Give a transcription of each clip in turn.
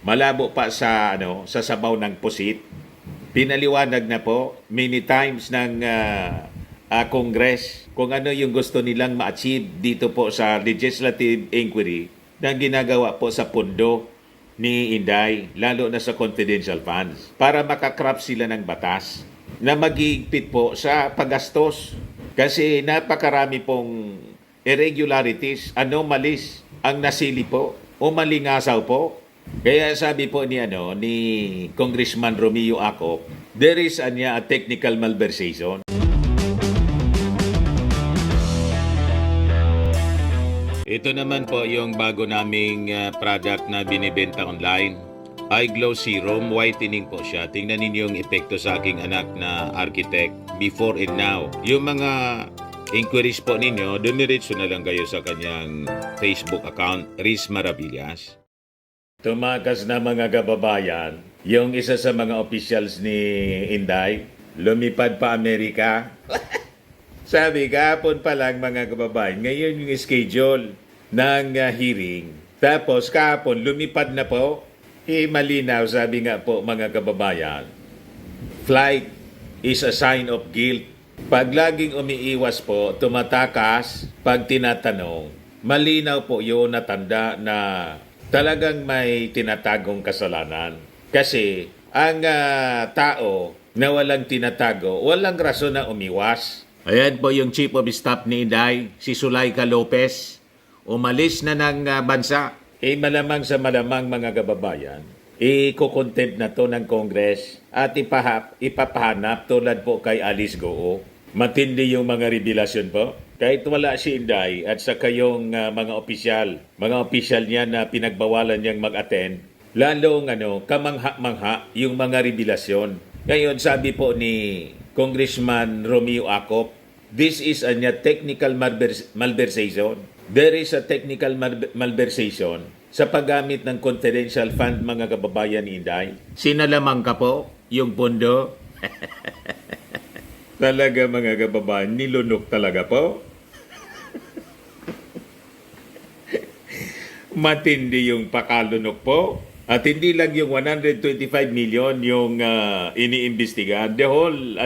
Malabo pa sa sa sabaw ng pusit. Pinaliwanag na po many times ng Congress kung ano yung gusto nilang ma-achieve dito po sa legislative inquiry na ginagawa po sa pundo ni Inday, lalo na sa confidential funds, para makakrap sila ng batas na mag-iigpit po sa paggastos. Kasi napakarami pong irregularities, anomalies ang nasili po o malingasaw po. Kaya sabi po ni Congressman Romeo Acop, there is a technical malversation. Ito naman po yung bago naming product na binibenta online. Eye Glow Serum, whitening po siya. Tingnan ninyo yung epekto sa aking anak na architect before and now. Yung mga inquiries po ninyo, dumiretso na lang kayo sa kanyang Facebook account, Sara'S Maravillas. Tumakas na mga kababayan, yung isa sa mga officials ni Inday, lumipad pa Amerika. Sabi, kahapon pa lang mga kababayan, ngayon yung schedule ng hearing. Tapos kahapon, lumipad na po. Malinaw, sabi nga po mga kababayan, flight is a sign of guilt. Pag laging umiiwas po, tumatakas, pag tinatanong, malinaw po yun na tanda na talagang may tinatagong kasalanan. Kasi ang tao na walang tinatago, walang rason na umiwas. Ayan po yung Chief of Staff ni Inday, si Zulaika Lopez. Umalis na ng bansa. Malamang sa malamang mga kababayan, i-contempt na to ng Congress at ipapahanap tulad po kay Alice Goo. Matindi yung mga revelasyon po. Kahit wala si Inday at sa kayong mga opisyal niya na pinagbawalan niyang mag-attend, lalong kamangha-mangha yung mga revelasyon. Ngayon, sabi po ni Congressman Romeo Acop, this is a technical malversation. There is a technical malversation sa paggamit ng confidential fund mga kababayan ni Inday. Sinalamang ka po yung pondo. Talaga mga kababayan, nilunok talaga po. Matindi yung pakalunok po. At hindi lang yung 125 million yung iniimbestigahan. The whole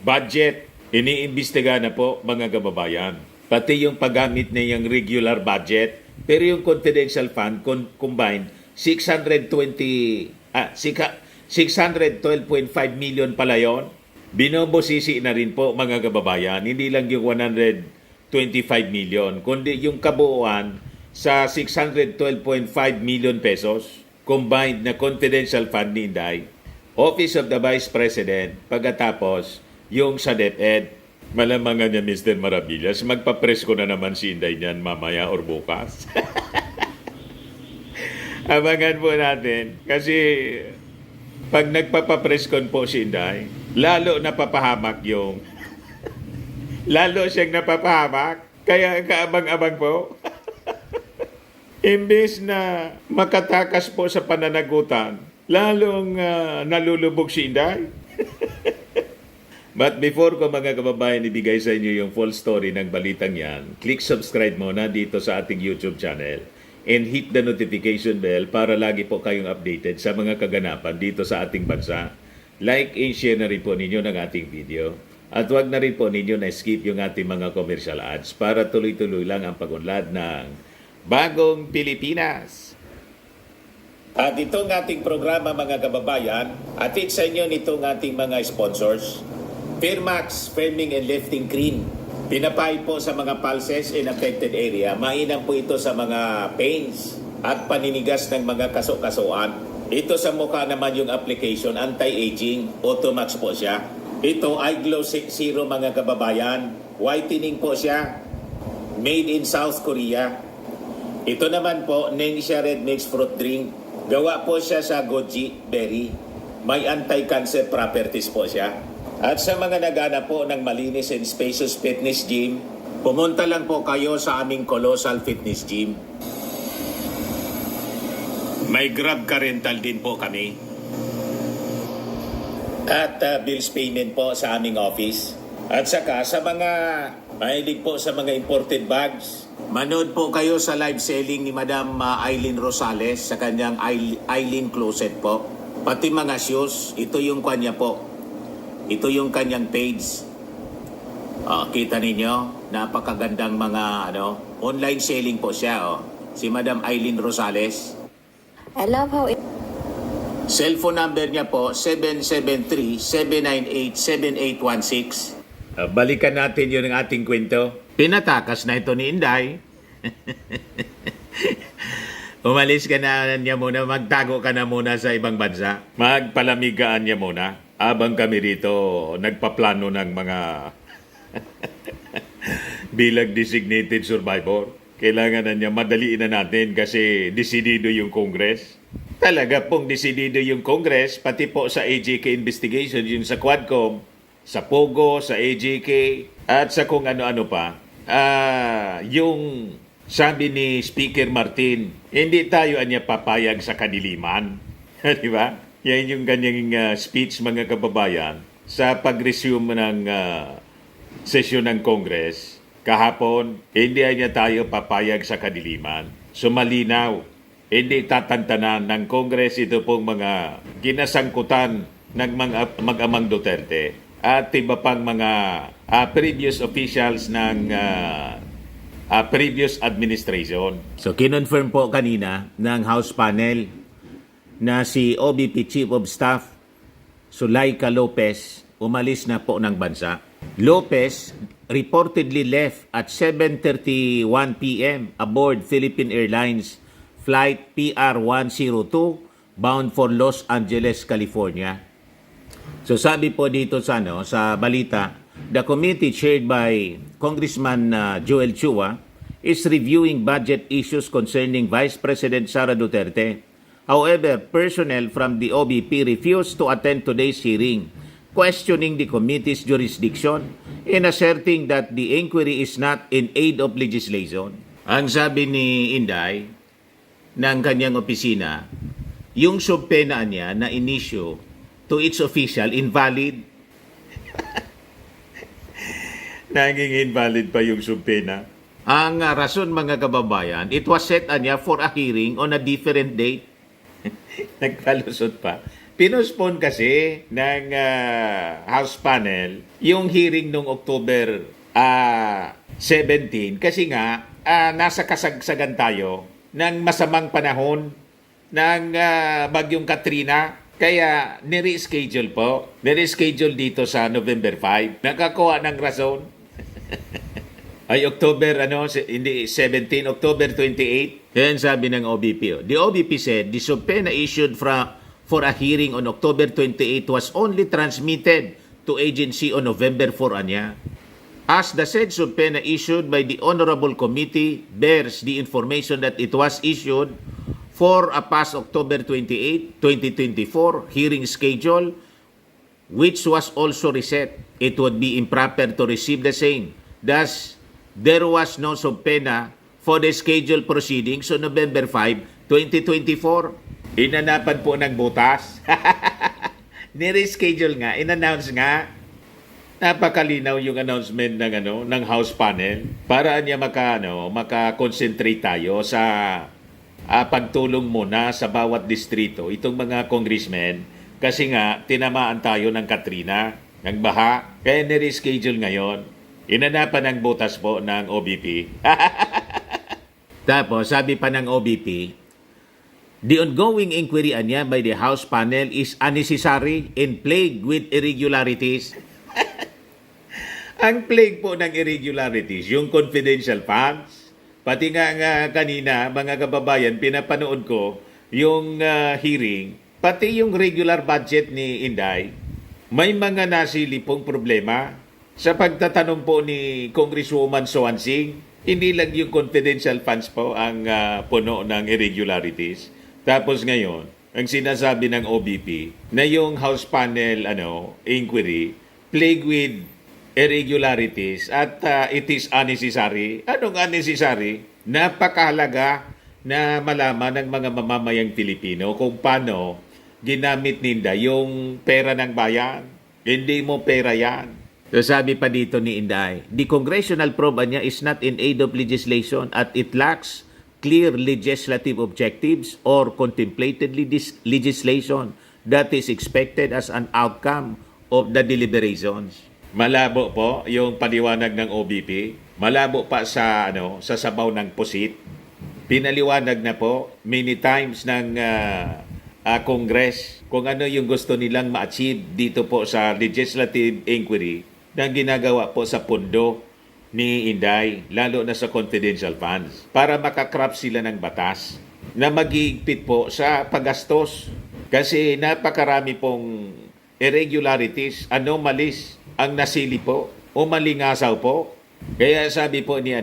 budget iniimbestigahan na po mga kababayan. Pati yung paggamit na yung regular budget. Pero yung confidential fund combined 612.5 million pala yun. Binobosisi na rin po mga kababayan. Hindi lang yung 125 million, kundi yung kabuuan sa 612.5 million pesos combined na confidential fund ni Inday, Office of the Vice President, pagkatapos yung sa DepEd. Malamangan niya Mr. Maravillas, magpapress ko na naman si Inday niyan mamaya or bukas. Abangan po natin kasi pag nagpapapress con po si Inday, lalo napapahamak yung lalo siyang napapahamak, kaya kaabang-abang po. Imbes na makatakas po sa pananagutan, lalong nalulubog si Inday. But before ko mga kababayan ibigay sa inyo yung full story ng balitang yan, click subscribe muna dito sa ating YouTube channel and hit the notification bell para lagi po kayong updated sa mga kaganapan dito sa ating bansa. Like and share na rin po ninyo ng ating video. At huwag na rin po ninyo na skip yung ating mga commercial ads para tuloy-tuloy lang ang pag-unlad ng Bagong Pilipinas. At itong ating programa mga kababayan, atid sa inyo nitong ating mga sponsors. Firmax Firming and Lifting Cream. Pinapay po sa mga pulses in affected area. Mainam po ito sa mga pains at paninigas ng mga kaso-kasuan. Ito sa mukha naman yung application, anti-aging, Automax po siya. Ito Eye Glow Serum mga kababayan. Whitening po siya. Made in South Korea. Ito naman po, Nengxia Red Mix Fruit Drink. Gawa po siya sa goji berry. May anti-cancer properties po siya. At sa mga nagana po ng malinis and spacious fitness gym, pumunta lang po kayo sa aming Colossal Fitness Gym. May Grab ka rental din po kami. At bills payment po sa aming office. At saka sa mga mahilig po sa mga imported bags, Manood po kayo sa live selling ni Madam Eileen Rosales sa kanyang Eileen Closet po. Pati mga shoes, ito yung kanya po. Ito yung kanyang page. Kita ninyo, napakagandang mga online selling po siya. Si Madam Eileen Rosales. I love how Cellphone number niya po, 773-798-7816. Balikan natin yun ang ating kwento. Pinatakas na ito ni Inday. Umalis ka na niya muna, magtago ka na muna sa ibang bansa. Magpalamigaan niya muna. Abang kami rito, nagpaplano ng mga bilang designated survivor. Kailangan na niya madaliin na natin kasi desidido yung Congress. Talaga pong desidido yung Congress, pati po sa AJK investigation, yung sa Quadcom, sa Pogo, sa AJK, at sa kung ano-ano pa. Yung sabi ni Speaker Martin, hindi tayo anya papayag sa kadiliman. Di ba? Yan yung ganyang speech, mga kababayan, sa pag-resume ng sesyon ng Congress. Kahapon, hindi anya tayo papayag sa kadiliman. So malinaw, hindi tatantanan ng Congress ito pong mga ginasangkutan ng mga mag-amang Duterte at iba pang mga previous officials ng previous administration. So kinonfirm po kanina ng House panel na si OBP Chief of Staff Zulaika Lopez umalis na po ng bansa. Lopez reportedly left at 7:31 p.m. aboard Philippine Airlines Flight PR-102 bound for Los Angeles, California. So sabi po dito sa balita, the committee chaired by Congressman Joel Chua is reviewing budget issues concerning Vice President Sara Duterte. However, personnel from the OBP refused to attend today's hearing, questioning the committee's jurisdiction and asserting that the inquiry is not in aid of legislation. Ang sabi ni Inday ng kanyang opisina, yung subpena niya na inisyo to its official invalid. Naging invalid pa yung subpena. Ang rason, mga kababayan, it was set niya for a hearing on a different date. Nagpalusot pa. Pinospone kasi ng House panel yung hearing nung October 17 kasi nga nasa kasagsagan tayo ng masamang panahon ng bagyong Katrina. Kaya nireschedule po. Nireschedule dito sa November 5. Nakakuha ng rason. Ay October, hindi 17, October 28. Yan sabi ng OBP. The OBP said the subpoena issued for a hearing on October 28 was only transmitted to agency on November 4 anya. As the said subpoena issued by the Honorable Committee bears the information that it was issued for a past October 28, 2024 hearing schedule, which was also reset, it would be improper to receive the same. Thus, there was no subpoena for the scheduled proceedings on November 5, 2024. Inanapan po ng butas. Nireschedule nga, inannounce nga. Napakalinaw yung announcement ng House panel para niya maka-concentrate tayo sa pagtulong muna sa bawat distrito itong mga congressmen kasi nga tinamaan tayo ng Katrina, ng baha, kaya nireschedule ngayon. Inanapan ng butas po ng OBP. Tapos sabi pa ng OBP, the ongoing inquiry anya by the House panel is unnecessary and plagued with irregularities. Ang plague po ng irregularities, yung confidential funds, pati nga kanina, mga kababayan, pinapanood ko yung hearing, pati yung regular budget ni Inday, may mga nasilipong problema sa pagtatanong po ni Congresswoman Swansing. Hindi lang yung confidential funds po ang puno ng irregularities. Tapos ngayon, ang sinasabi ng OBP na yung House panel inquiry plagued with irregularities at it is unnecessary. Anong unnecessary? Napakahalaga na malaman ng mga mamamayang Pilipino kung paano ginamit ninda yung pera ng bayan. Hindi mo pera yan. So sabi pa dito ni Inday, the congressional probe niya is not in aid of legislation at it lacks clear legislative objectives or contemplated legislation that is expected as an outcome of the deliberations. Malabo po yung paliwanag ng OBP. Malabo pa sa sa sabaw ng pusit. Pinaliwanag na po many times ng Congress kung ano yung gusto nilang ma-achieve dito po sa legislative inquiry na ginagawa po sa pundo ni Inday, lalo na sa confidential funds, para makakrap sila ng batas na mag-iigpit po sa paggastos. Kasi napakarami pong irregularities, anomalies ang nasili po o malingasaw po. Kaya sabi po ni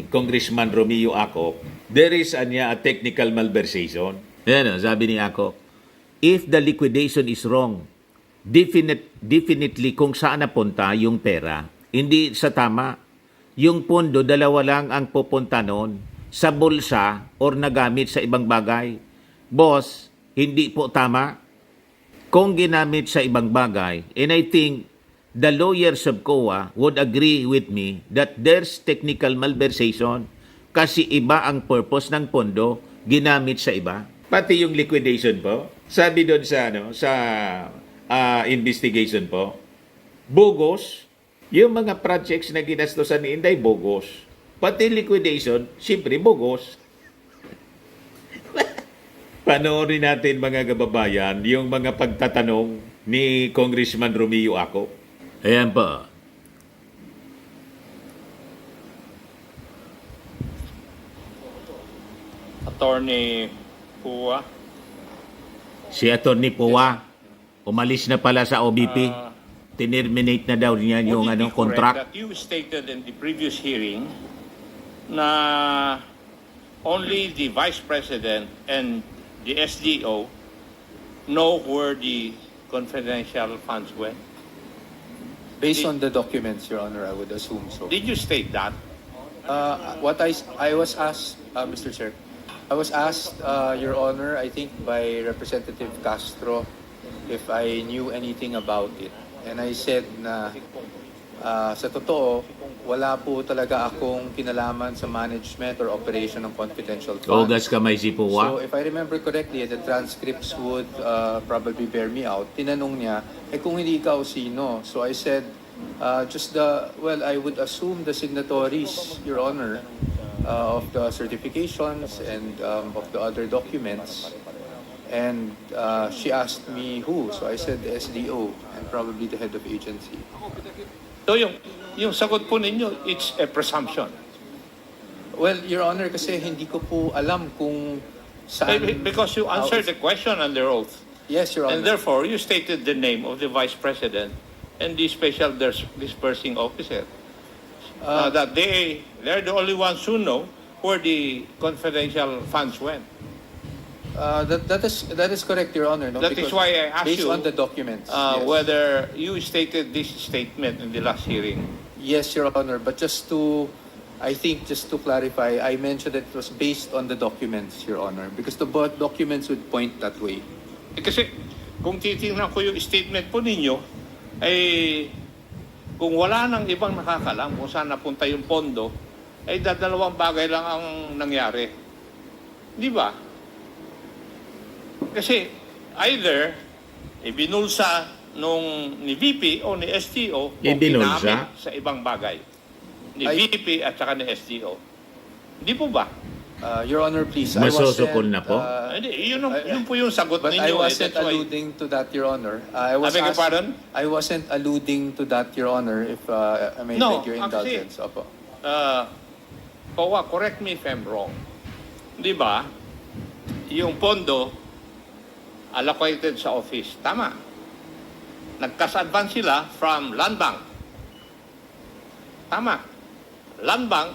Congressman Romeo Acop, there is a technical malversation. Yan, sabi ni Acop, if the liquidation is wrong, definitely kung saan napunta yung pera, hindi sa tama. Yung pondo, dalawa lang ang pupunta noon, sa bulsa or nagamit sa ibang bagay. Boss, hindi po tama. Kung ginamit sa ibang bagay, and I think the lawyers of COA would agree with me that there's technical malversation kasi iba ang purpose ng pondo, ginamit sa iba. Pati yung liquidation po, sabi doon sa investigation po, bogus. Yung mga projects na ginastosan ni Inday, bogus. Pati liquidation, siyempre bogus. Panoorin natin mga kababayan yung mga pagtatanong ni Congressman Romeo Acop. Ayan po. Attorney Pua. Si Attorney Pua, umalis na pala sa OBP. Terminate na daw niya yung Would it be contract. correct that you stated in the previous hearing na only the Vice President and the SDO know where the confidential funds went? Based on the documents, Your Honor, I would assume so. Did you state that? What I was asked, Mr. Chair, I was asked, Your Honor, I think by Representative Castro, if I knew anything about it. And I said na sa totoo, wala po talaga akong kinalaman sa management or operation ng confidential funds. Ogas kamay si So Pua. if I remember correctly, the transcripts would probably bear me out. Tinanong niya, kung hindi ikaw sino? So I said, I would assume the signatories, Your Honor, of the certifications and of the other documents. And she asked me who, so I said the SDO and probably the head of agency. So yung sagot po ninyo, it's a presumption. Well, Your Honor, kasi hindi ko po alam kung saan... Because you answered the question under oath. Yes, Your Honor. And therefore, you stated the name of the Vice President and the Special Dispersing Officer. That they're the only ones who know where the confidential funds went. That is correct, Your Honor. No? That is Because why I asked based you on the documents. Yes. whether you stated this statement in the last hearing. Yes, Your Honor. But just to clarify, I mentioned that it was based on the documents, Your Honor, because the documents would point that way. Kasi kung titingnan ko yung statement po ninyo, ay kung wala nang ibang nakakalam kung saan napunta yung pondo, ay dadalawang bagay lang ang nangyari. Di ba? Kasi either ibinulsa nung ni VP o ni STO o Ibinulsa? ginamit sa ibang bagay. Ni VP at saka ni STO. Hindi po ba? Your Honor, please. Masosokol na po? Hindi, yun po yung sagot But I ninyo. wasn't That's why- alluding to that, Your Honor. I beg your pardon? I wasn't alluding to that, Your Honor, if I may No, beg your actually- indulgence. Opo. Pawa, correct me if I'm wrong. Di ba? Yung pondo allocated sa office. Tama. Nagkas-advance sila from Land Bank. Tama. Land Bank,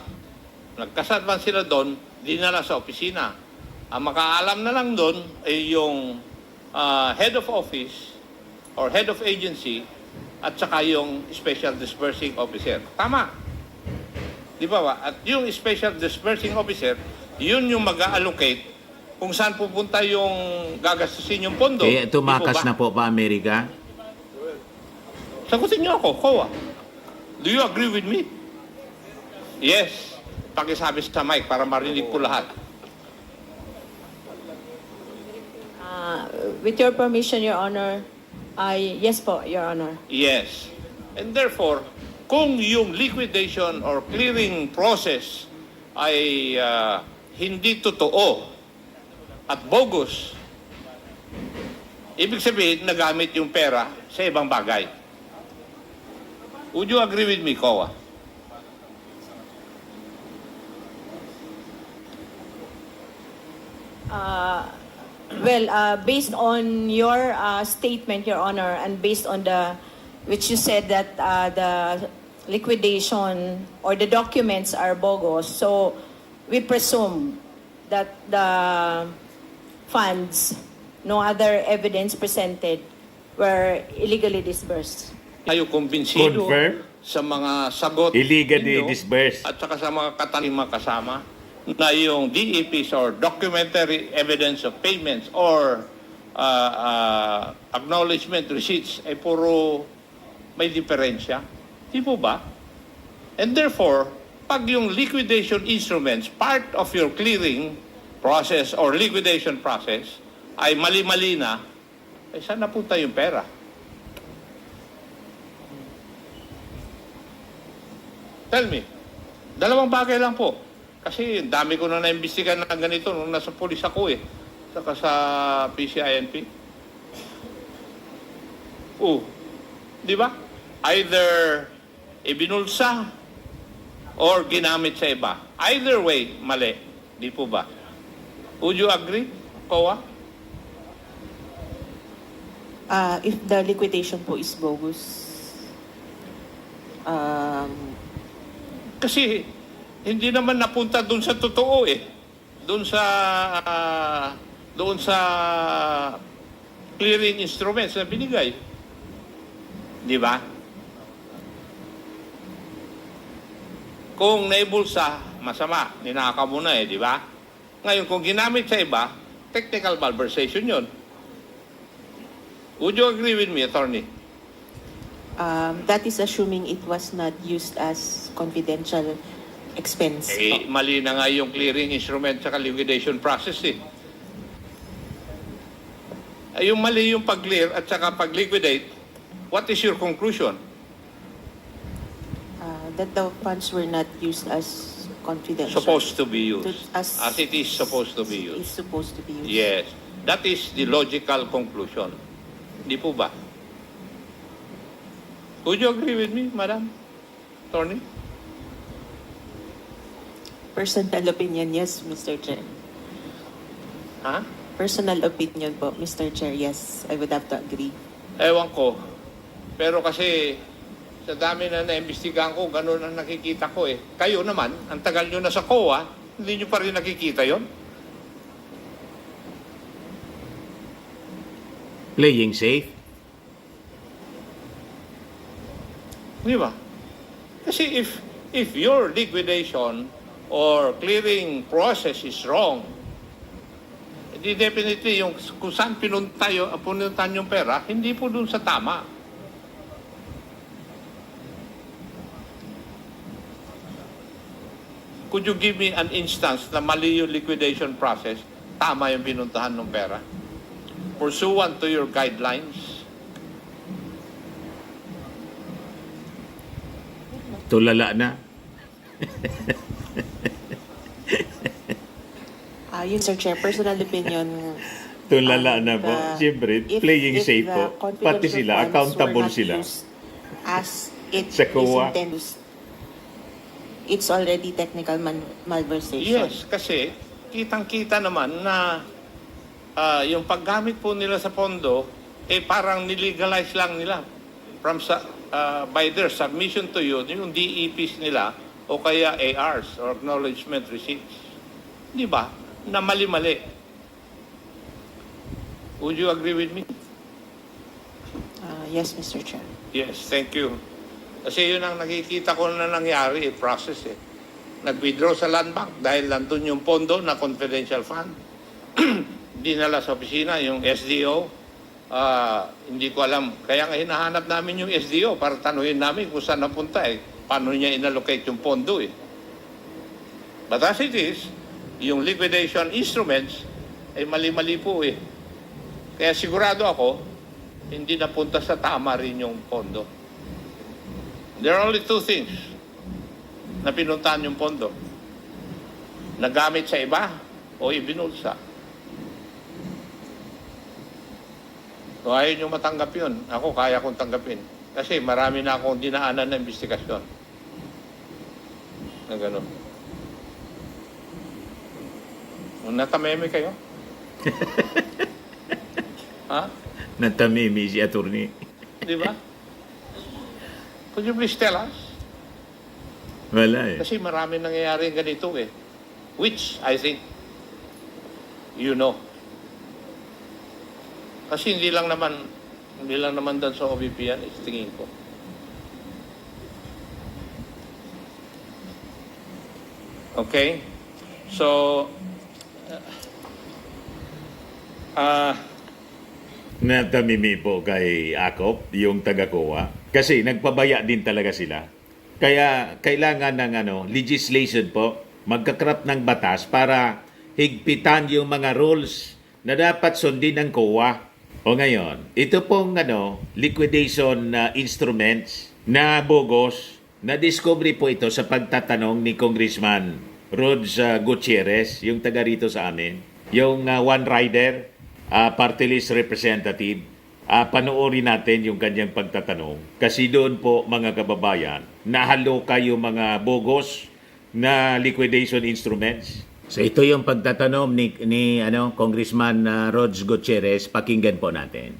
nagkas-advance sila doon, dinala sa opisina. Ang makaalam na lang doon ay yung head of office or head of agency at saka yung special dispersing officer. Tama. Di ba ba? At yung special dispersing officer, yun yung mag-allocate kung saan pupunta yung gagastusin yung pondo. Kaya tumakas Di po ba? na po pa Amerika. Sagutin niyo ako, COA. Do you agree with me? Yes. Pakisabi sa mic para marinig po lahat. With your permission, Your Honor, yes po, Your Honor. Yes. And therefore, kung yung liquidation or clearing process ay hindi totoo at bogus, ibig sabihin, nagamit yung pera sa ibang bagay. Would you agree with me, COA? Based on your statement, Your Honor, and based on which you said that the liquidation or the documents are bogus, so we presume that the funds, no other evidence presented, were illegally disbursed. Tayo kumbinsido Confirm? sa mga sagot Illegally ninyo disbursed. at saka sa mga katalima kasama na yung DEPs or documentary evidence of payments or acknowledgement receipts ay puro may diferensya. Di po ba? And therefore, pag yung liquidation instruments, part of your clearing process or liquidation process ay mali-mali na, ay saan napunta yung pera? Tell me. Dalawang bagay lang po. Kasi dami ko na naimbestigan na ganito nung nasa pulis ako saka sa PCINP. Di ba? Either ibinulsa or ginamit sa iba. Either way, mali. Di po ba? Would you agree, COA? If the liquidation po is bogus, Kasi hindi naman napunta doon sa totoo Doon sa clearing instruments na binigay. Di ba? Kung naibulsa, masama, ninakaw mo na di ba? Ngayon, kung ginamit sa iba, technical malversation yun. Would you agree with me, attorney? that is assuming it was not used as confidential expense. Mali na nga yung clearing instrument sa liquidation process yung mali yung pag-clear at saka pag-liquidate, what is your conclusion? That the funds were not used as confidential. Supposed to be used. As it is supposed to be Is used. supposed to be used. Yes. That is the logical conclusion. Di po ba? Would you agree with me, Madam Attorney? Personal opinion, yes, Mr. Chair. Ha? Personal opinion po, Mr. Chair, yes, I would have to agree. Ewan ko. Pero kasi sa dami na naimbestigahan ko, ganun ang nakikita ko Kayo naman, ang tagal nyo na sa COA, hindi nyo pa rin nakikita yon. Playing safe? Di ba? Kasi if your liquidation or clearing process is wrong, di definitely yung kung saan pinuntan yung pera, hindi po dun sa tama. Could you give me an instance na mali yung liquidation process, tama yung pinuntahan ng pera? Pursuant to your guidelines? Tulala na. Yun, Sir Chair, personal opinion. Tulala na po. Siyempre, playing safe po. Pati sila, accountable sila. As it Sa is COA. intended, it's already technical malversation. Yes, kasi kitang-kita naman na yung paggamit po nila sa pondo, parang nilegalize lang nila by their submission to you, yung DEPs nila, o kaya ARs, or acknowledgement receipts. Di ba? Na mali-mali. Would you agree with me? Yes, Mr. Chair. Yes, thank you. Kasi yun ang nakikita ko na nangyari, process Nag-withdraw sa land bank dahil nandun yung pondo na confidential fund. Dinala sa opisina yung SDO, Hindi ko alam. Kaya nga hinahanap namin yung SDO para tanuhin namin kung saan napunta eh. Paano niya inallocate yung pondo eh. But as it is, yung liquidation instruments ay mali-mali po eh. Kaya sigurado ako, hindi napunta sa tama rin yung pondo. There are only two things na pinuntahan yung pondo. Nagamit sa iba o ibinulsa. So ayaw nyo matanggap yun. Ako kaya kong tanggapin. Kasi marami na akong dinaanan na investigasyon. Na gano'n. Natameme kayo? Ha? Natamimi si attorney. Di ba? Could you please tell us? Wala eh. Kasi marami nangyayari ganito eh. Which, I think, you know. Kasi hindi lang naman doon sa OVP yan, tingin ko. Okay? So, Natamimi po kay Akop, yung taga-COA. Kasi nagpabaya din talaga sila. Kaya kailangan ng legislation po, magkakrap ng batas para higpitan yung mga rules na dapat sundin ng COA. O ngayon, ito pong liquidation instruments na bogus, na-discovery po ito sa pagtatanong ni Congressman Rods Gutierrez, yung taga rito sa amin, yung one rider, party list representative. Panoorin natin yung kanyang pagtatanong. Kasi doon po, mga kababayan, nahaloka yung mga bogus na liquidation instruments. So ito yung pagtatanong ni Congressman Rods Gutierrez. Pakinggan po natin.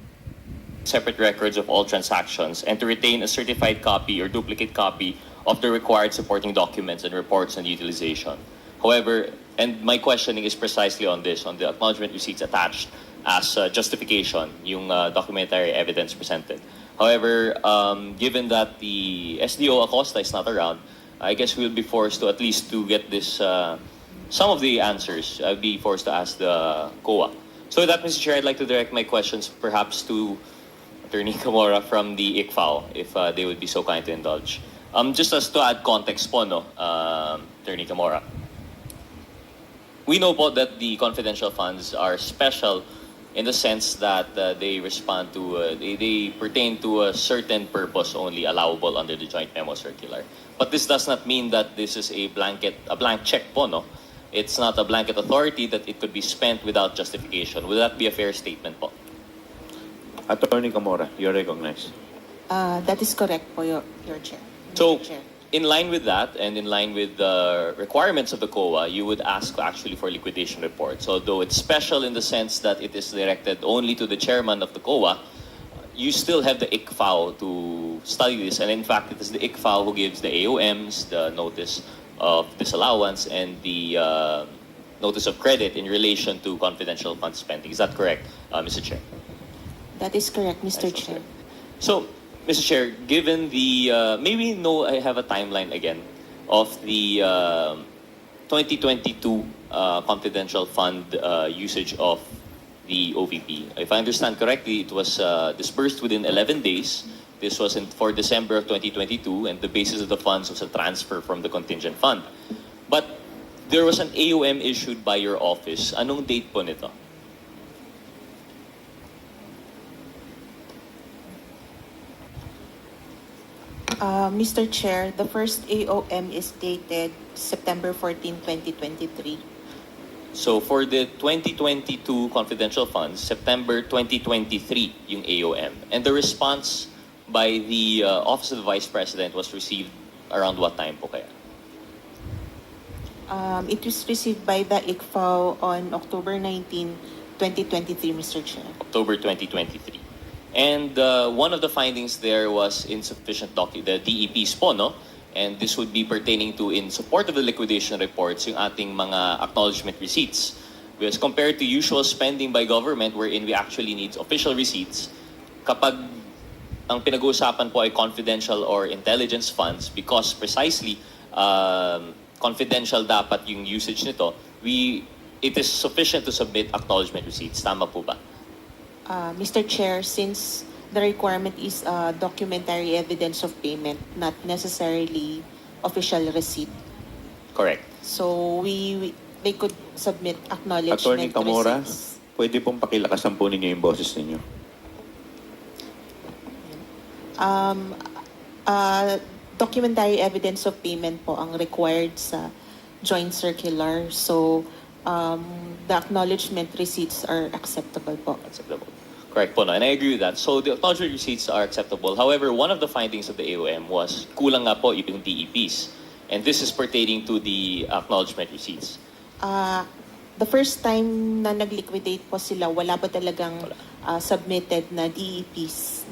Separate records of all transactions and to retain a certified copy or duplicate copy of the required supporting documents and reports on utilization. However, and my questioning is precisely on this, on the acknowledgement receipts attached as justification, yung documentary evidence presented. However, given that the SDO Acosta is not around, I guess we'll be forced to at least to get this, some of the answers, I'll be forced to ask the COA. So with that, Mr. Chair, I'd like to direct my questions perhaps to Attorney Camora from the ICFAO, if they would be so kind to indulge. Just as to add context po, Attorney Camora. We know po that the confidential funds are special in the sense that they respond to, they pertain to a certain purpose only allowable under the Joint Memo Circular. But this does not mean that this is a blank check po, no? It's not a blanket authority that it could be spent without justification. Would that be a fair statement po? Attorney Camora, you're recognized. That is correct po, Your Chair. So, Mr. Chair. in line with that, and in line with the requirements of the COA, you would ask actually for liquidation reports. Although it's special in the sense that it is directed only to the chairman of the COA, you still have the ICFAO to study this. And in fact, it is the ICFAO who gives the AOMs, the notice of disallowance, and the notice of credit in relation to confidential fund spending. Is that correct, Mr. Chair? That is correct, Mr. Excellent, Chair. So, Mr. Chair, given the, maybe I have a timeline again of the 2022 confidential fund usage of the OVP. If I understand correctly, it was disbursed within 11 days. This was for December of 2022, and the basis of the funds was a transfer from the contingent fund. But there was an AOM issued by your office. Anong date po nito? Mr. Chair, the first AOM is dated September 14, 2023. So for the 2022 confidential funds, September 2023 yung AOM. And the response by the Office of the Vice President was received around what time po kaya? It was received by the ICFAO on October 19, 2023, Mr. Chair. October 2023. And one of the findings there was insufficient the DEPs po, no? And this would be pertaining to, in support of the liquidation reports, yung ating mga acknowledgement receipts. Because compared to usual spending by government wherein we actually need official receipts, kapag ang pinag-uusapan po ay confidential or intelligence funds, because precisely confidential dapat yung usage nito, it is sufficient to submit acknowledgement receipts. Tama po ba? Mr. Chair, since the requirement is documentary evidence of payment, not necessarily official receipt. Correct. So they could submit Attorney acknowledgement Camora, receipts. pwede pong pakilakasan po ninyo yung boses ninyo. Documentary evidence of payment po ang required sa joint circular. So the acknowledgement receipts are acceptable po. Acceptable. Correct po, no? And I agree with that. So the acknowledgement receipts are acceptable. However, one of the findings of the AOM was kulang nga po yung DEPs. And this is pertaining to the acknowledgement receipts. The first time na nag-liquidate po sila, wala pa talagang submitted na DEPs.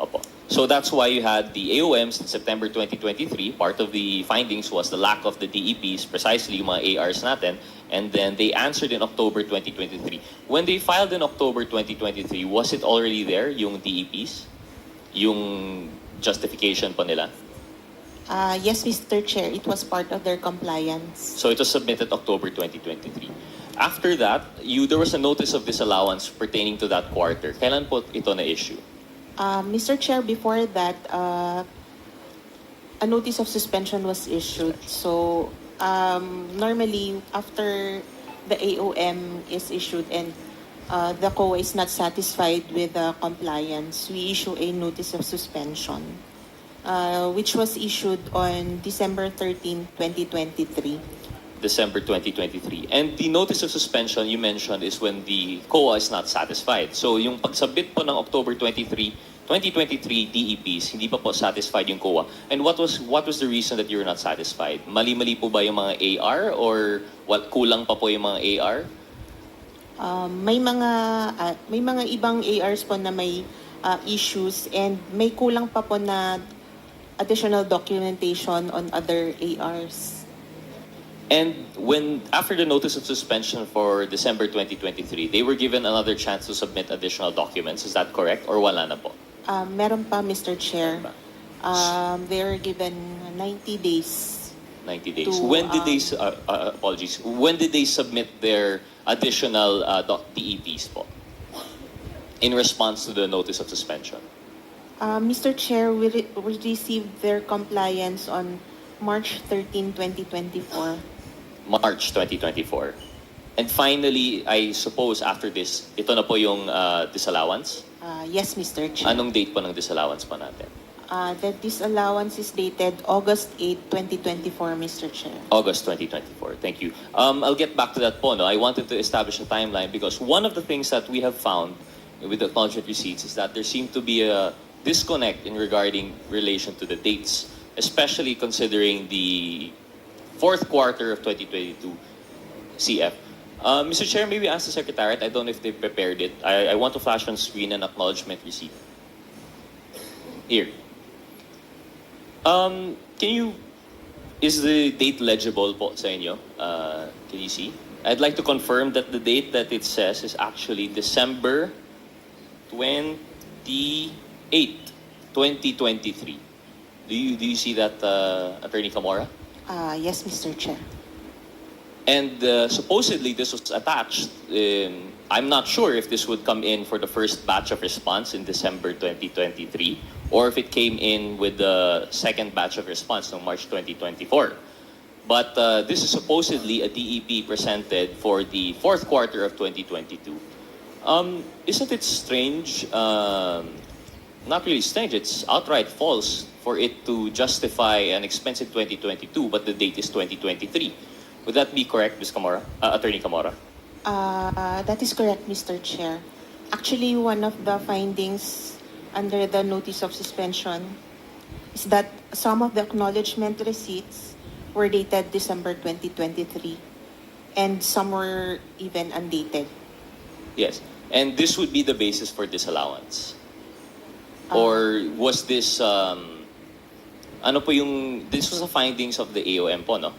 Opo. So that's why you had the AOMs in September 2023. Part of the findings was the lack of the DEPs, precisely yung mga ARs natin. And then they answered in October 2023. When they filed in October 2023, was it already there, yung DEPs? Yung justification po nila? Yes, Mr. Chair, it was part of their compliance. So it was submitted October 2023. After that, there was a notice of disallowance pertaining to that quarter. Kailan po ito na-issue? Mr. Chair, before that, a notice of suspension was issued. So normally, after the AOM is issued and the COA is not satisfied with the compliance, we issue a notice of suspension, which was issued on December 13, 2023. December 2023. And the notice of suspension you mentioned is when the COA is not satisfied. So yung pag-submit po ng October 2023 DEPs, hindi pa po satisfied yung COA. And what was the reason that you were not satisfied? Mali-mali po ba yung mga AR or kulang pa po yung mga AR? May mga ibang ARs po na may issues and may kulang pa po na additional documentation on other ARs. And after the notice of suspension for December 2023, they were given another chance to submit additional documents. Is that correct? Or wala na po? Meron pa, Mr. Chair. They were given 90 days. 90 days. To, When did they, apologies, when did they submit their additional DEPs po? In response to the notice of suspension? Mr. Chair, we received their compliance on March 13, 2024. March 2024. And finally, I suppose after this, ito na po yung disallowance? Yes, Mr. Chair. Anong date po ng disallowance po natin? The disallowance is dated August 8, 2024, Mr. Chair. August 2024. Thank you. I'll get back to that po. No? I wanted to establish a timeline because one of the things that we have found with the acknowledgement receipts is that there seemed to be a disconnect in regarding relation to the dates, especially considering the fourth quarter of 2022 CF. Mr. Chair, maybe ask the Secretariat. I don't know if they prepared it. I want to flash on screen an acknowledgement receipt. Here. Is the date legible po sa inyo? Can you see? I'd like to confirm that the date that it says is actually December 28, 2023. Do you see that, Attorney Camora? Yes, Mr. Chair. And supposedly this was attached. I'm not sure if this would come in for the first batch of response in December 2023 or if it came in with the second batch of response in March 2024. But this is supposedly a DEP presented for the fourth quarter of 2022. Isn't it strange? Not really strange, it's outright false for it to justify an expense in 2022, but the date is 2023. Would that be correct, Ms. Camora? Attorney Camora? That is correct, Mr. Chair. Actually, one of the findings under the notice of suspension is that some of the acknowledgement receipts were dated December 2023 and some were even undated. Yes. And this would be the basis for disallowance? Or was this, this was the findings of the AOM po, no?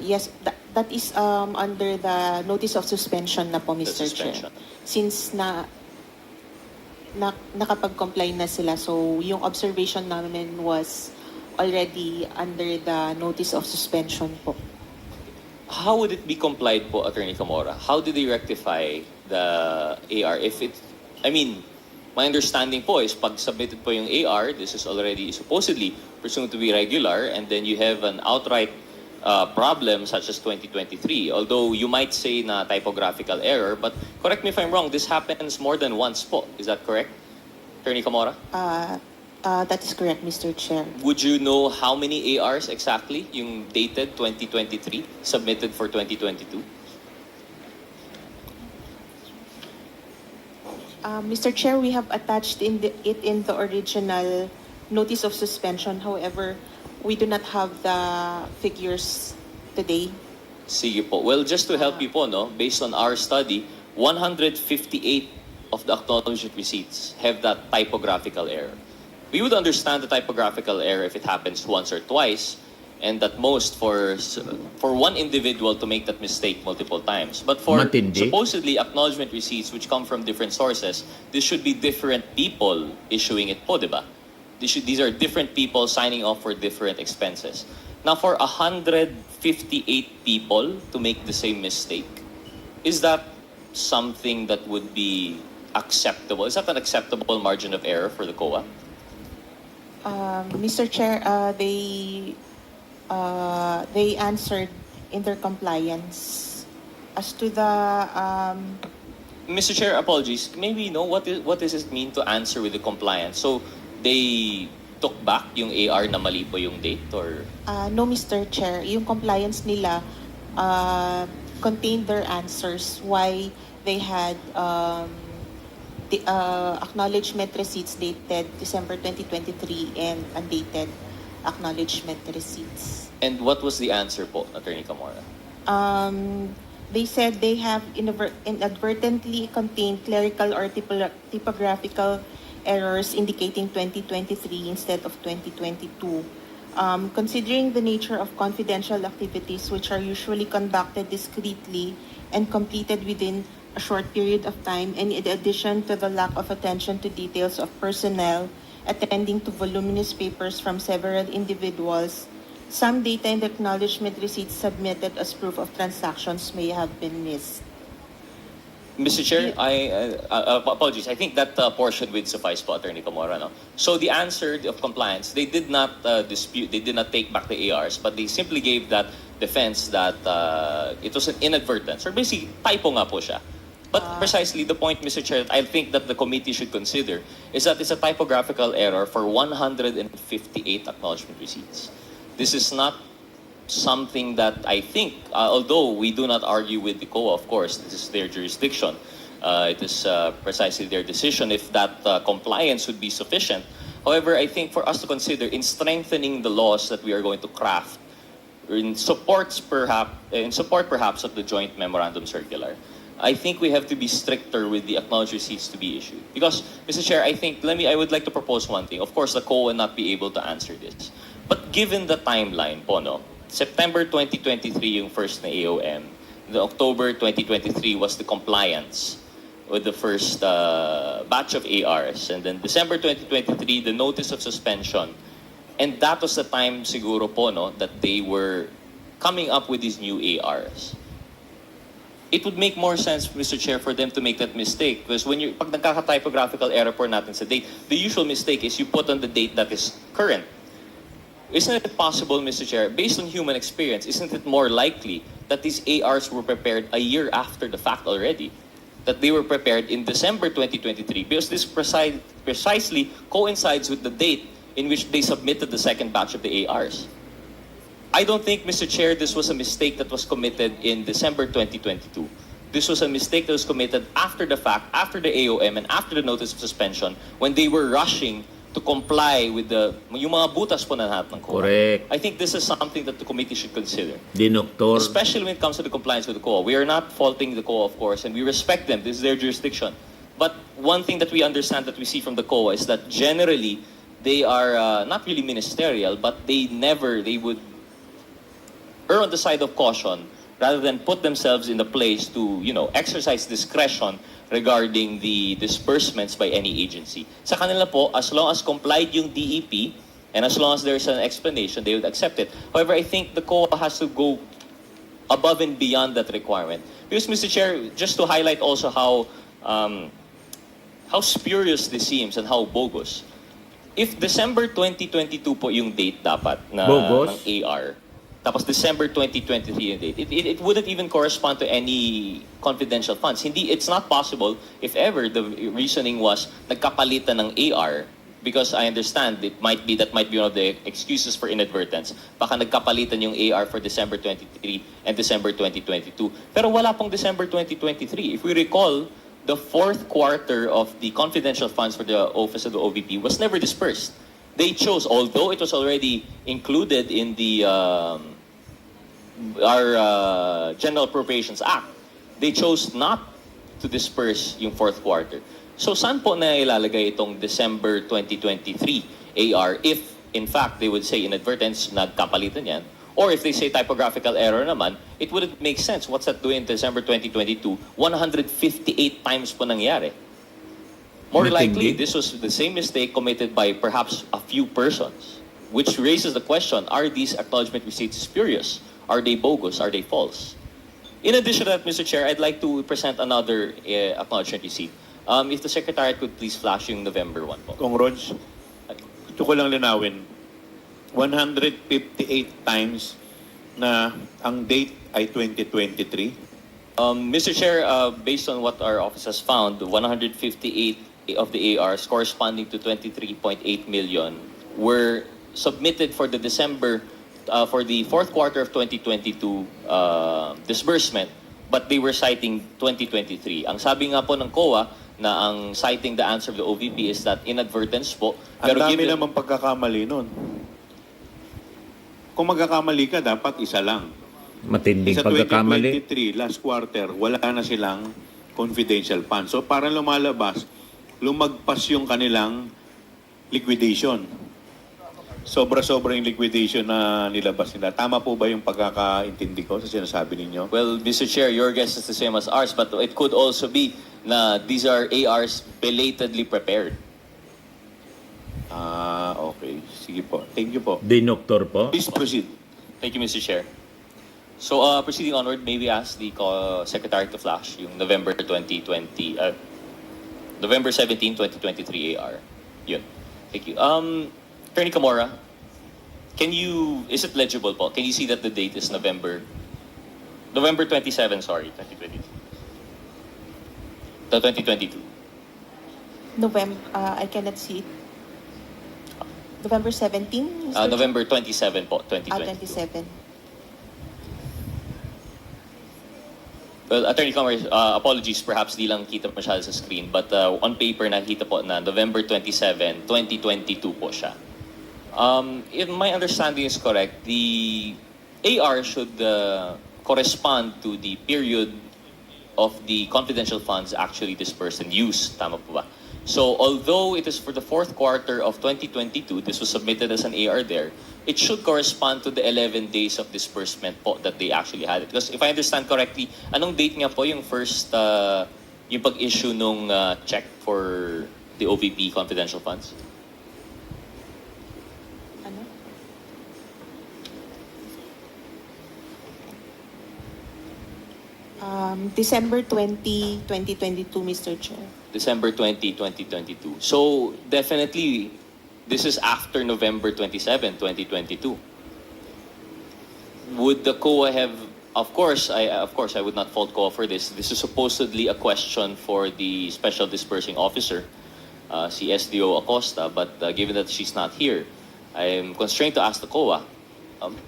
Yes, that is under the notice of suspension na po, Mr. Chair. Suspension. Since nakapag-comply na sila, so yung observation namin was already under the notice of suspension po. How would it be complied po, Attorney Camora? How did they rectify the AR? If I mean, my understanding po is pag submitted po yung AR, this is already supposedly presumed to be regular, and then you have an outright problem such as 2023. Although you might say na typographical error, but correct me if I'm wrong, this happens more than once po. Is that correct, Attorney Camora? That is correct, Mr. Chair. Would you know how many ARs exactly yung dated 2023 submitted for 2022? Mr. Chair, we have attached it in the original notice of suspension. However, we do not have the figures today. Sige po. Well, just to help you po, no, based on our study, 158 of the acknowledgement receipts have that typographical error. We would understand the typographical error if it happens once or twice, and at most for one individual to make that mistake multiple times. But for Matindi. supposedly acknowledgement receipts which come from different sources, this should be different people issuing it po, diba? These are different people signing off for different expenses. Now, for 158 people to make the same mistake, is that something that would be acceptable? Is that an acceptable margin of error for the COA? Mr. Chair, they answered in their compliance. As to the Mr. Chair, apologies. Maybe what does it mean to answer with the compliance? So they took back yung AR na mali po yung date, or no, Mr. Chair, yung compliance nila contained their answers why they had the acknowledgement receipts dated December 2023 and undated acknowledgement receipts. and what was the answer po, Attorney Camora? They said they have inadvertently contained clerical or typographical errors indicating 2023 instead of 2022. Considering the nature of confidential activities which are usually conducted discreetly and completed within a short period of time, and in addition to the lack of attention to details of personnel attending to voluminous papers from several individuals, some data in the acknowledgement receipts submitted as proof of transactions may have been missed. Mr. Chair, apologies. I think that portion would suffice po, Attorney Camora. No? So the answer of compliance, they did not dispute, they did not take back the ARs, but they simply gave that defense that it was an inadvertence, or basically typo nga po siya. But precisely the point, Mr. Chair, I think that the committee should consider is that it's a typographical error for 158 acknowledgement receipts. This is not something that I think, although we do not argue with the COA, of course, this is their jurisdiction. It is precisely their decision if that compliance would be sufficient. However, I think for us to consider in strengthening the laws that we are going to craft, in support perhaps of the joint memorandum circular, I think we have to be stricter with the acknowledged receipts to be issued. Because, Mr. Chair, I would like to propose one thing. Of course, the COA will not be able to answer this. But given the timeline po, no, September 2023 yung first na AOM, the October 2023 was the compliance with the first batch of ARs, and then December 2023, the notice of suspension. And that was the time siguro po, no, that they were coming up with these new ARs. It would make more sense, Mr. Chair, for them to make that mistake. Because when pag nagkaka-typographical error po natin sa date, the usual mistake is you put on the date that is current. Isn't it possible, Mr. Chair, based on human experience, isn't it more likely that these ARs were prepared a year after the fact already? That they were prepared in December 2023, because this precisely coincides with the date in which they submitted the second batch of the ARs. I don't think, Mr. Chair, this was a mistake that was committed in December 2022. This was a mistake that was committed after the fact, after the AOM, and after the notice of suspension, when they were rushing to comply with yung mga butas po na lahat ng COA. Correct. I think this is something that the committee should consider. Dinoktor. Especially when it comes to the compliance with the COA. We are not faulting the COA, of course, and we respect them. This is their jurisdiction. But one thing that we understand, that we see from the COA, is that generally, they are not really ministerial, but they would err on the side of caution rather than put themselves in the place to, exercise discretion regarding the disbursements by any agency. Sa kanila po, as long as complied yung DEP, and as long as there's an explanation, they would accept it. However, I think the COA has to go above and beyond that requirement. Because, Mr. Chair, just to highlight also how how spurious this seems and how bogus. If December 2022 po yung date dapat na Bogus? ng AR, tapos December 2023 yung date, it wouldn't even correspond to any confidential funds. It's not possible if ever the reasoning was nagkapalitan ng AR, because I understand that might be one of the excuses for inadvertence. Baka nagkapalitan yung AR for December 23 and December 2022. Pero wala pong December 2023. If we recall, the fourth quarter of the confidential funds for the Office of the OVP was never dispersed. They chose, although it was already included in the our General Appropriations Act, they chose not to disperse yung fourth quarter. So saan po na ilalagay itong December 2023 AR if, in fact, they would say inadvertence, nagkapalitan yan? Or if they say typographical error naman, it wouldn't make sense. What's that doing in December 2022? 158 times po nangyari. More likely, this was the same mistake committed by perhaps a few persons, which raises the question, are these acknowledgement receipts spurious? Are they bogus? Are they false? In addition to that, Mr. Chair, I'd like to present another acknowledgement receipt. If the Secretariat could please flash yung November 1 po. Kung Rog, gusto ko lang linawin, 158 times na ang date ay 2023. Mr. Chair, based on what our office has found, 158 of the ARs corresponding to 23.8 million were submitted for the December, for the fourth quarter of 2022 disbursement, but they were citing 2023. Ang sabi nga po ng COA na ang citing the answer of the OVP is that inadvertence po. Ang dami naman pagkakamali nun. Kung magkakamali ka, dapat isa lang. Matinding Sa pagkakamali. 2023, last quarter, wala na silang confidential fund. So parang lumalabas, lumagpas yung kanilang liquidation. Sobra-sobra yung liquidation na nilabas nila. Tama po ba yung pagkakaintindi ko sa sinasabi ninyo? Well, Mr. Chair, your guess is the same as ours, but it could also be na these are ARs belatedly prepared. Okay. Sige po. Thank you po. Dinoktor po. Please proceed. Thank you, Mr. Chair. So, proceeding onward, may we ask the Secretary to flash yung November 17, 2023 AR. Yun. Thank you. Attorney Camora, is it legible po? Can you see that the date is November 27, sorry, 2022. 2022. November, I cannot see it. November 17? Mr. November 27 po, 2022. 27. Well, Attorney Camara, apologies, perhaps di lang kita masyado sa screen, but on paper nakita po na November 27, 2022 po siya. If my understanding is correct, the AR should correspond to the period of the confidential funds actually dispersed and used. Tama po ba? So, although it is for the fourth quarter of 2022, this was submitted as an AR there, it should correspond to the 11 days of disbursement po that they actually had it. Because if I understand correctly, anong date nga po yung first, yung pag-issue nung check for the OVP confidential funds? Ano? December 20, 2022, Mr. Chair. December 20, 2022. So, definitely, this is after November 27, 2022. Would the COA have, of course, I would not fault COA for this. This is supposedly a question for the Special Dispersing Officer, si SDO Acosta, but given that she's not here, I am constrained to ask the COA,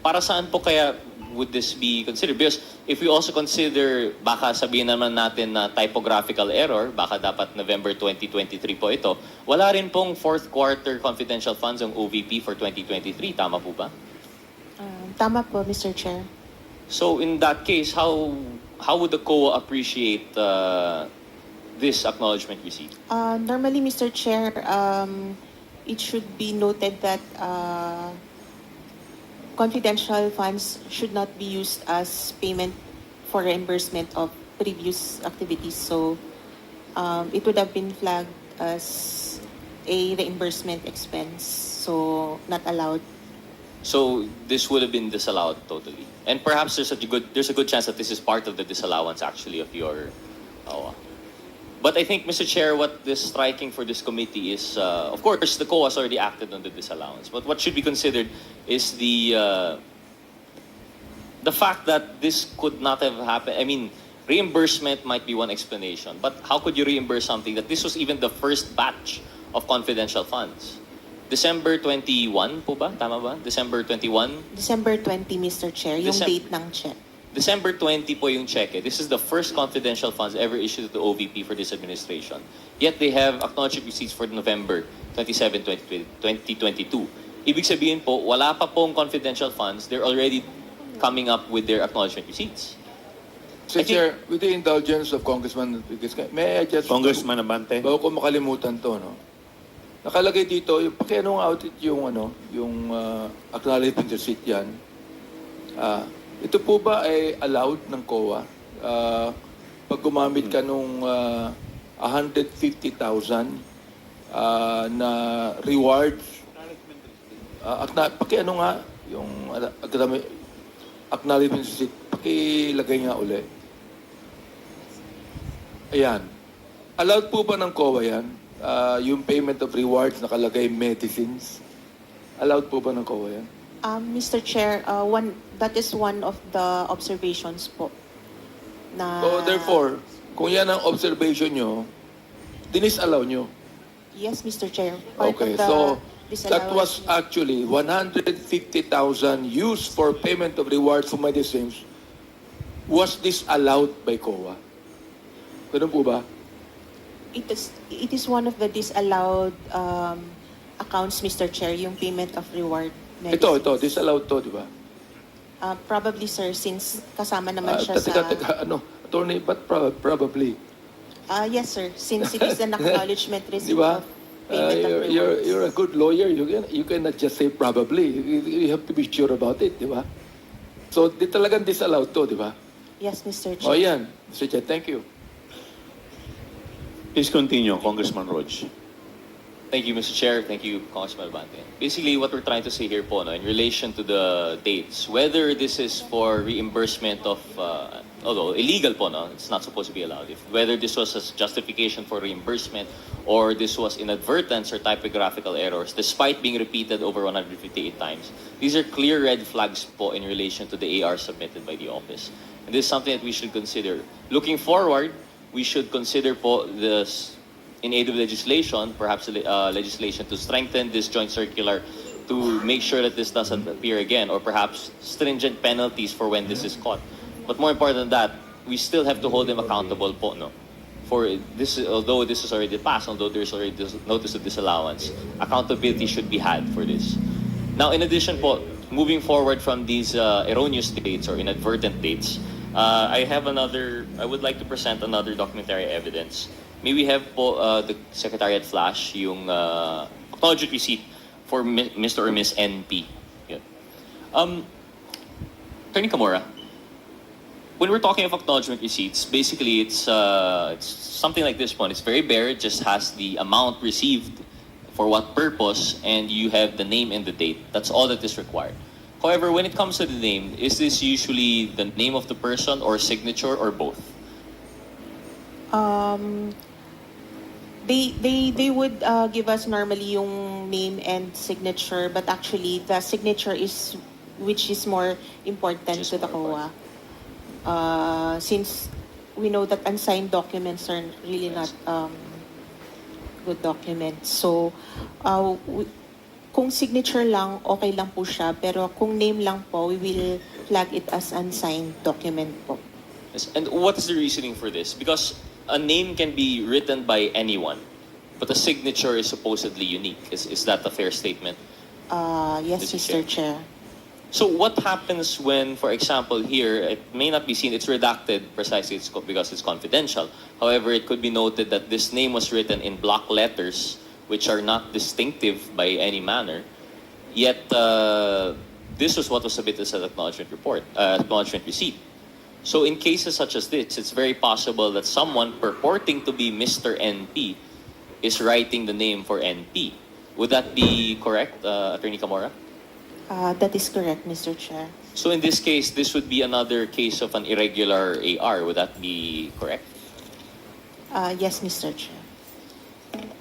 para saan po kaya would this be considered? Because if we also consider, baka sabihin naman natin na typographical error, baka dapat November 2023 po ito, wala rin pong fourth quarter confidential funds ang OVP for 2023. Tama po ba? Tama po, Mr. Chair. So in that case, how would the COA appreciate this acknowledgement receipt? Normally, Mr. Chair, it should be noted that confidential funds should not be used as payment for reimbursement of previous activities. So it would have been flagged as a reimbursement expense, so not allowed. So this would have been disallowed totally. And perhaps there's a good chance that this is part of the disallowance actually of your But I think, Mr. Chair, what is striking for this committee is, of course, the COA has already acted on the disallowance. But what should be considered is the fact that this could not have happened. I mean, reimbursement might be one explanation, but how could you reimburse something that this was even the first batch of confidential funds? December 21 po ba? Tama ba? December 21? December 20, Mr. Chair, yung date ng check. December 20 po yung cheque. This is the first confidential funds ever issued to the OVP for this administration. Yet they have acknowledged receipts for November 27, 2022. Ibig sabihin po, wala pa pong confidential funds. They're already coming up with their acknowledgement receipts. Mr. Chair, with the indulgence of Congressman Rodriguez, may I just... Congressman Abante. Bago ko makalimutan to, no? Nakalagay dito, yung pakianong audit yung, yung acknowledgement receipt yan. Ito po ba ay allowed ng COA? Pag gumamit ka nung 150,000 na rewards, pakiano nga yung acknowledgement receipt, pakilagay nga uli. Ayan. Allowed po ba ng COA yan? Yung payment of rewards nakalagay medicines? Allowed po ba ng COA yan? Mr. Chair, that is one of the observations po. Na, So therefore, kung yan ang observation nyo, dinisallow nyo. yes, Mr. Chair. Part Okay, of the so that disallowance. was actually 150,000 used for payment of rewards for medicines was disallowed by COA. Ganun po ba? It is one of the disallowed accounts, Mr. Chair, yung payment of reward medicines. Ito, disallowed to, di ba? Probably, sir, since kasama naman siya sa... Attorney, but probably. Yes, sir. Since it is an acknowledgement receipt Di ba? of payment of rewards. You're a good lawyer. You cannot just say probably. You have to be sure about it, di ba? So, di talagang disallowed to, di ba? Yes, Mr. Chair. O yan. Mr. Chair, thank you. Please continue, Congressman Rog. Thank you, Mr. Chair. Thank you, Congressman Abante. Basically, what we're trying to say here po, no, in relation to the dates, whether this is for reimbursement of, although illegal po, no, it's not supposed to be allowed. Whether this was a justification for reimbursement or this was inadvertence or typographical errors, despite being repeated over 158 times, these are clear red flags po in relation to the AR submitted by the office. And this is something that we should consider. Looking forward, we should consider po this in aid of legislation, perhaps legislation to strengthen this joint circular to make sure that this doesn't appear again, or perhaps stringent penalties for when this is caught. But more important than that, we still have to hold them accountable po, no? For this, although this is already passed, although there's already notice of disallowance, accountability should be had for this. Now, in addition po, moving forward from these erroneous dates or inadvertent dates, I would like to present another documentary evidence. May we have po the Secretariat flash yung acknowledgement receipt for Mr. or Ms. NP. Yun. Attorney Camora, when we're talking of acknowledgement receipts, basically it's something like this one. It's very bare. It just has the amount received, for what purpose, and you have the name and the date. That's all that is required. However, when it comes to the name, is this usually the name of the person or signature or both? They would give us normally yung name and signature, but actually the signature is which is more important to the COA. Since we know that unsigned documents are really not good documents. So, kung signature lang, okay lang po siya. Pero kung name lang po, we will flag it as unsigned document po. Yes. And what is the reasoning for this? Because a name can be written by anyone, but a signature is supposedly unique. Is that a fair statement? Yes, Mr. Chair. So what happens when, for example, here, it may not be seen, it's redacted precisely because it's confidential. However, it could be noted that this name was written in block letters, which are not distinctive by any manner. Yet, this was what was submitted as an acknowledgement receipt. So in cases such as this, it's very possible that someone purporting to be Mr. NP is writing the name for NP. Would that be correct, Attorney Camora? That is correct, Mr. Chair. So in this case, this would be another case of an irregular AR. Would that be correct? Yes, Mr. Chair.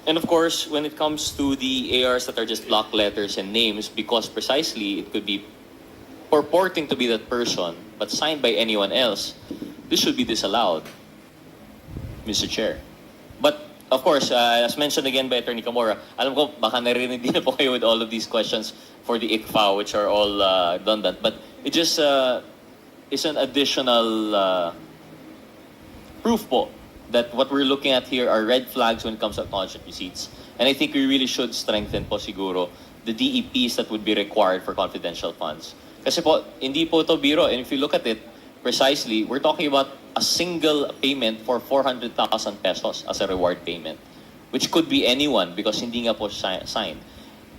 And of course, when it comes to the ARs that are just block letters and names, because precisely it could be purporting to be that person, but signed by anyone else, this should be disallowed, Mr. Chair. But of course, as mentioned again by Attorney Camora, alam ko baka narinig din na po kayo with all of these questions for the ICFA, which are all redundant. But it just is an additional proof po that what we're looking at here are red flags when it comes to acknowledgement receipts. And I think we really should strengthen po siguro the DEPs that would be required for confidential funds. Kasi po, hindi po to biro. And if you look at it precisely, we're talking about a single payment for 400,000 pesos as a reward payment, which could be anyone because hindi nga po signed.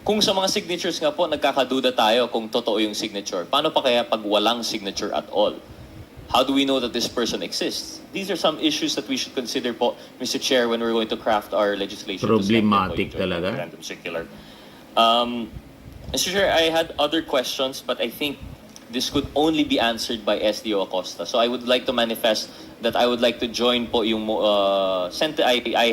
Kung sa mga signatures nga po, nagkakaduda tayo kung totoo yung signature. Paano pa kaya pag walang signature at all? How do we know that this person exists? These are some issues that we should consider po, Mr. Chair, when we're going to craft our legislation. Problematic talaga. Random circular. Mr. Chair, I had other questions, but I think this could only be answered by SDO Acosta. So I would like to manifest that I would like to join po yung I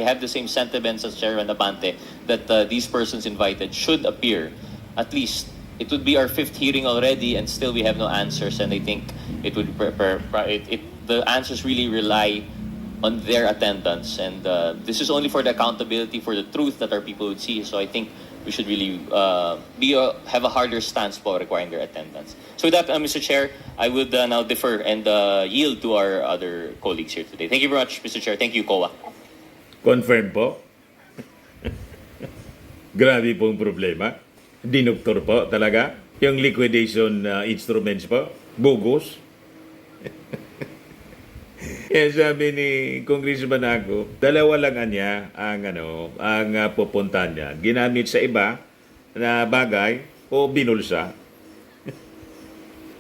have the same sentiments as Chairman Abante that these persons invited should appear. At least it would be our 5th hearing already, and still we have no answers. And I think it would the answers really rely on their attendance, and this is only for the accountability for the truth that our people would see. So I think we should really have a harder stance for requiring their attendance. So with that, Mr. Chair, I would now defer and yield to our other colleagues here today. Thank you very much, Mr. Chair. Thank you, COA. Confirm po. Grabe pong problema. Dinoktor po talaga. Yung liquidation instruments po, bogus. Kaya sabi ni Congressman ako, dalawa lang niya ang pupuntahan niya. Ginamit sa iba na bagay o binulsa.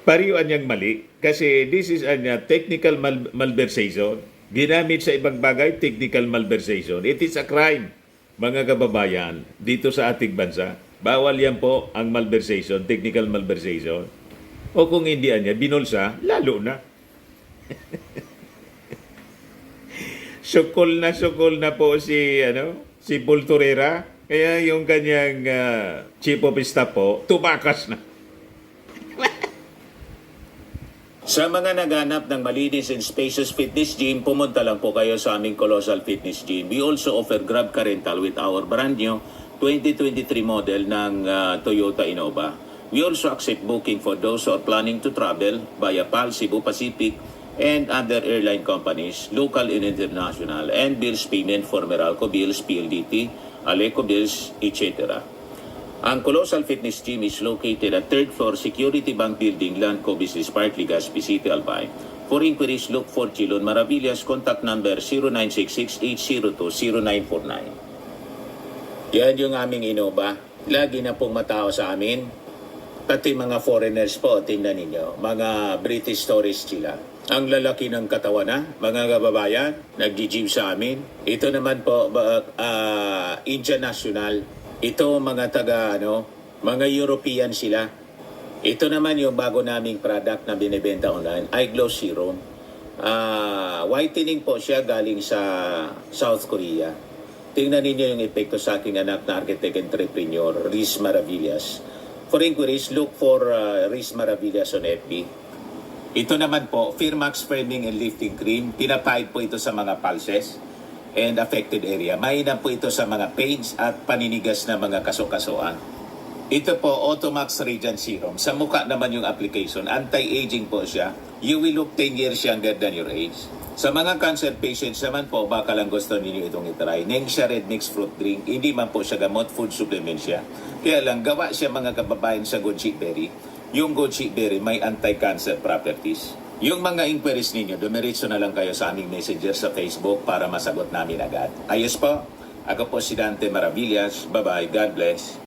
Pariwan niyang mali kasi this is a technical malversation. Ginamit sa ibang bagay, technical malversation. It is a crime, mga kababayan, dito sa ating bansa. Bawal yan po ang malversation, technical malversation. O kung hindi niya, binulsa, lalo na. Sukol na po si Pulturera. Kaya yung kanyang chief of staff po, tumakas na. Sa mga naghanap ng malinis and spacious fitness gym, pumunta lang po kayo sa aming Colossal Fitness Gym. We also offer Grab Car Rental with our brand new 2023 model ng Toyota Innova. We also accept booking for those who are planning to travel via PAL, Cebu Pacific, and other airline companies, local and international, and bills payment for Meralco Bills, PLDT, Aleco Bills, etc. Ang Colossal Fitness Gym is located at 3rd floor Security Bank Building, Landco Business Park, Legazpi City, Albay. For inquiries, look for Djillon Maravillas. Contact number 0966-802-0949. Yan yung aming Innova. Lagi na pong matao sa amin. Pati mga foreigners po, tingnan ninyo. Mga British tourists sila. Ang lalaki ng katawan na, mga kababayan, nag-gym sa amin. Ito naman po, Indian National. Ito mga mga European sila. Ito naman yung bago naming product na binibenta online, Eye Glow Serum. Whitening po siya galing sa South Korea. Tingnan ninyo yung epekto sa aking anak na architect entrepreneur, Riz Maravillas. For inquiries, look for Riz Maravillas on FB. Ito naman po, Firmax Firming and Lifting Cream. Pinapahid po ito sa mga pulses and affected area. Mainam po ito sa mga pains at paninigas na mga kasukasuan. Ito po, Automax Radiant Serum. Sa mukha naman yung application. Anti-aging po siya. You will look 10 years younger than your age. Sa mga cancer patients naman po, baka lang gusto ninyo itong itry. Nengsia Red Mixed Fruit Drink. Hindi man po siya gamot, food supplement siya. Kaya lang, gawa siya mga kababayan sa goji berry. Yung goji berry may anti-cancer properties. Yung mga inquiries ninyo, dumiretso na lang kayo sa aming messenger sa Facebook para masagot namin agad. Ayos po, ako po si Dante Maravillas. Bye-bye. God bless.